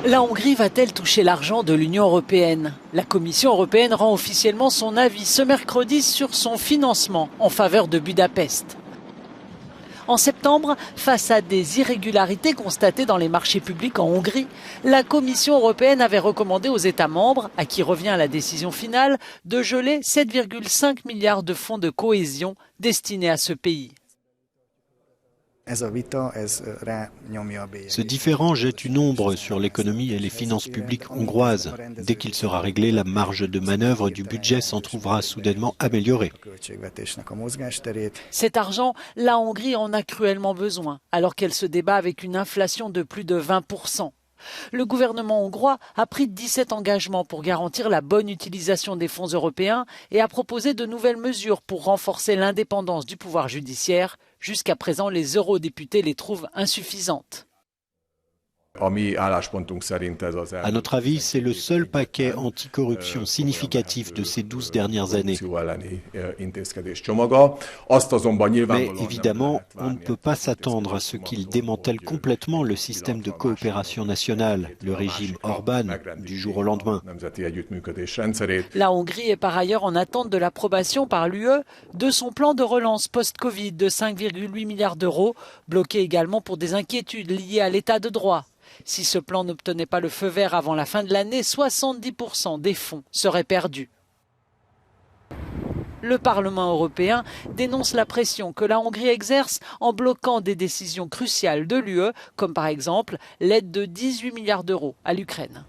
La Hongrie va-t-elle toucher l'argent de l'Union européenne? La Commission européenne rend officiellement son avis ce mercredi sur son financement en faveur de Budapest. En septembre, face à des irrégularités constatées dans les marchés publics en Hongrie, la Commission européenne avait recommandé aux États membres, à qui revient la décision finale, de geler 7,5 milliards de fonds de cohésion destinés à ce pays. Ce différend jette une ombre sur l'économie et les finances publiques hongroises. Dès qu'il sera réglé, la marge de manœuvre du budget s'en trouvera soudainement améliorée. Cet argent, la Hongrie en a cruellement besoin, alors qu'elle se débat avec une inflation de plus de 20%. Le gouvernement hongrois a pris 17 engagements pour garantir la bonne utilisation des fonds européens et a proposé de nouvelles mesures pour renforcer l'indépendance du pouvoir judiciaire. Jusqu'à présent, les eurodéputés les trouvent insuffisantes. À notre avis, c'est le seul paquet anticorruption significatif de ces 12 dernières années. Mais évidemment, on ne peut pas s'attendre à ce qu'il démantèle complètement le système de coopération nationale, le régime Orban, du jour au lendemain. La Hongrie est par ailleurs en attente de l'approbation par l'UE de son plan de relance post-Covid de 5,8 milliards d'euros, bloqué également pour des inquiétudes liées à l'état de droit. Si ce plan n'obtenait pas le feu vert avant la fin de l'année, 70% des fonds seraient perdus. Le Parlement européen dénonce la pression que la Hongrie exerce en bloquant des décisions cruciales de l'UE, comme par exemple l'aide de 18 milliards d'euros à l'Ukraine.